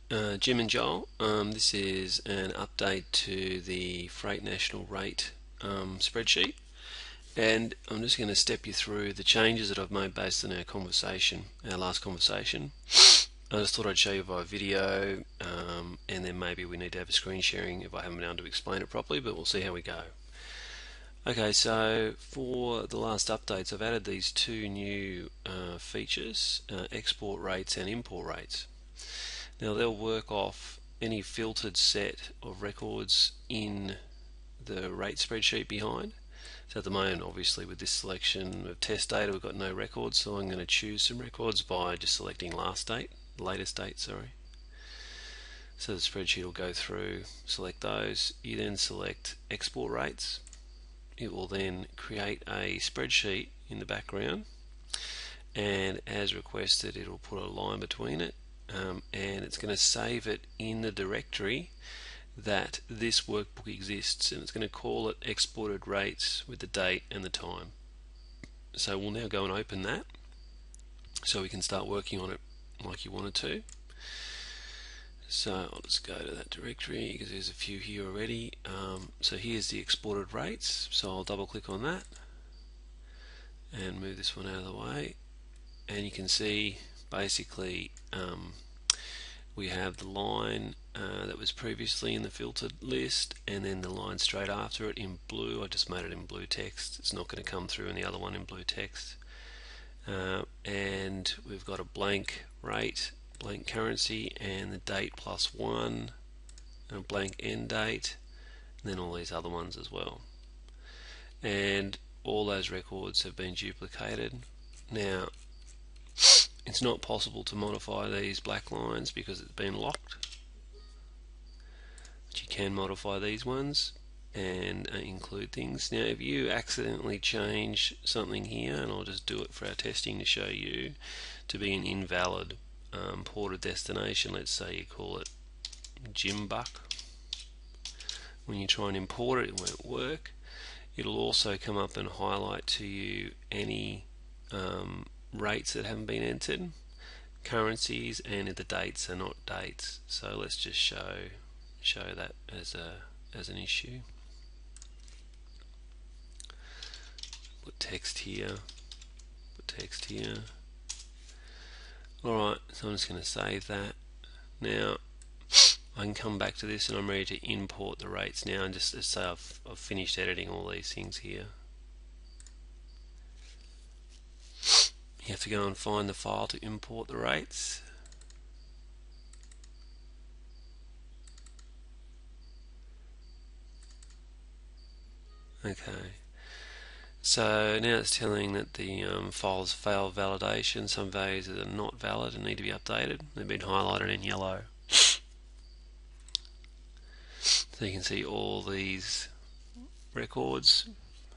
Jim and Joel. This is an update to the Freight National Rate spreadsheet, and I'm just going to step you through the changes that I've made based on our last conversation. I just thought I'd show you via video, and then maybe we need to have a screen sharing if I haven't been able to explain it properly, but we'll see how we go. Okay, so for the last updates, I've added these two new features, export rates and import rates. Now they'll work off any filtered set of records in the rate spreadsheet behind. So at the moment, obviously, with this selection of test data, we've got no records, so I'm going to choose some records by just selecting latest date, sorry. So the spreadsheet will go through, select those. You then select export rates. It will then create a spreadsheet in the background, and as requested, it'll put a line between it. And it's going to save it in the directory that this workbook exists, and it's going to call it exported rates with the date and the time. So we'll now go and open that so we can start working on it like you wanted to. So I'll just go to that directory because there's a few here already. So here's the exported rates, so I'll double click on that and move this one out of the way, and you can see basically we have the line that was previously in the filtered list, and then the line straight after it in blue. I just made it in blue text. It's not going to come through in the other one in blue text. And we've got a blank rate, blank currency, and the date +1, and a blank end date, and then all these other ones as well. And all those records have been duplicated. Now, it's not possible to modify these black lines because it's been locked, but you can modify these ones and include things. Now if you accidentally change something here, and I'll just do it for our testing to show you, to be an invalid port of destination, let's say you call it Jim Buck, when you try and import it, it won't work. It'll also come up and highlight to you any rates that haven't been entered, currencies, and the dates are not dates. So let's just show that as an issue. Put text here, put text here. Alright, so I'm just going to save that. Now I can come back to this and I'm ready to import the rates now, and just say I've finished editing all these things here. You have to go and find the file to import the rates. Okay, so now it's telling that the files failed validation. Some values that are not valid and need to be updated. They've been highlighted in yellow. So you can see all these records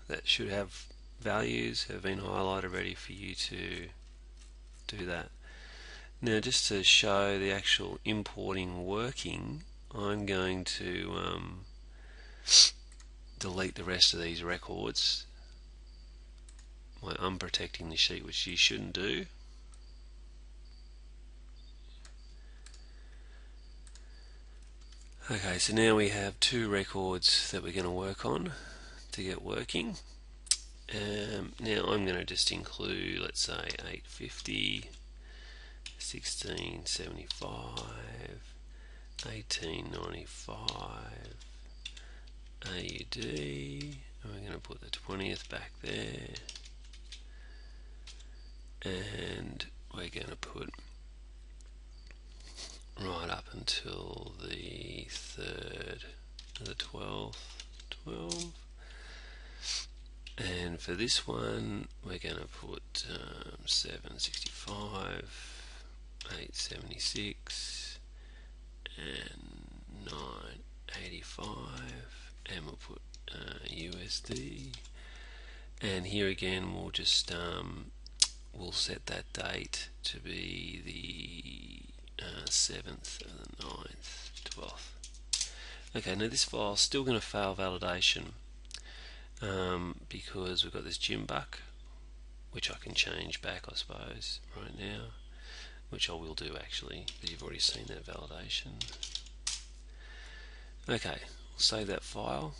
that should have values have been highlighted, ready for you to do that. Now just to show the actual importing working, I'm going to delete the rest of these records by unprotecting the sheet, which you shouldn't do. Okay, so now we have two records that we're going to work on to get working. Now I'm going to just include, let's say, 850, 1675, 1895 AUD, and we're going to put the 20th back there, and we're going to put right up until the 3rd of the 12th, 12. And for this one, we're going to put 765, 876, and 985, and we'll put USD. And here again, we'll just we'll set that date to be the 7th of the 9th, 12th. Okay, now this file's still going to fail validation because we've got this Jim Buck, which I can change back, I suppose, right now. which I will do actually, because you've already seen that validation. Okay, we'll save that file,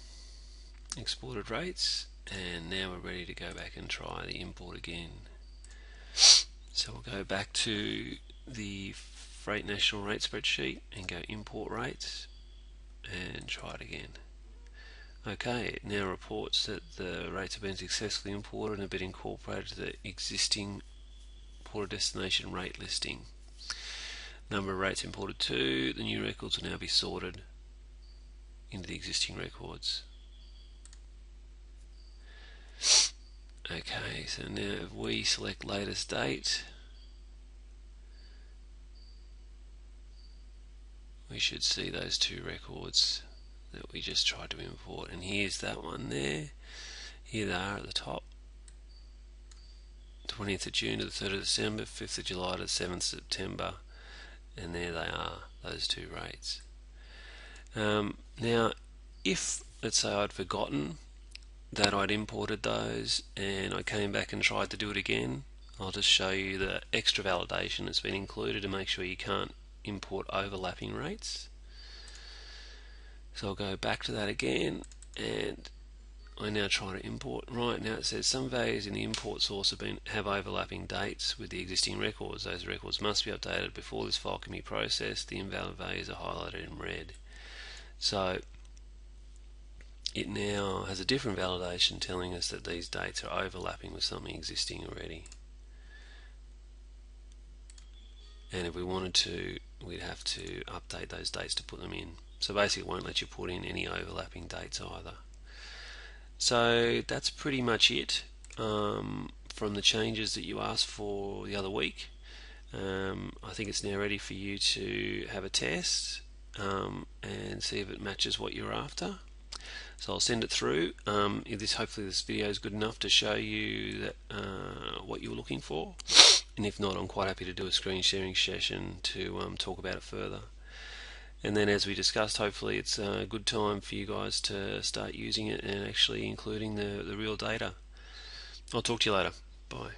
exported rates, and now we're ready to go back and try the import again. So we'll go back to the Freight National Rate spreadsheet and go import rates and try it again. Okay, it now reports that the rates have been successfully imported and have been incorporated to the existing port of destination rate listing. Number of rates imported to, the new records will now be sorted into the existing records. Okay, so now if we select latest date, we should see those two records that we just tried to import, and here's that one there. Here they are at the top, 20th of June to the 3rd of December, 5th of July to the 7th of September, and there they are, those two rates. Now if, let's say, I'd forgotten that I'd imported those and I came back and tried to do it again, I'll just show you the extra validation that's been included to make sure you can't import overlapping rates. So I'll go back to that again, and I now try to import. Right now it says some values in the import source have overlapping dates with the existing records. Those records must be updated before this file can be processed. The invalid values are highlighted in red. So it now has a different validation telling us that these dates are overlapping with something existing already. And if we wanted to, we'd have to update those dates to put them in. So basically it won't let you put in any overlapping dates either. So that's pretty much it from the changes that you asked for the other week. I think it's now ready for you to have a test and see if it matches what you're after. So I'll send it through. Hopefully this video is good enough to show you that what you were looking for, and if not, I'm quite happy to do a screen sharing session to talk about it further. And then, as we discussed, hopefully it's a good time for you guys to start using it and actually including the real data. I'll talk to you later. Bye.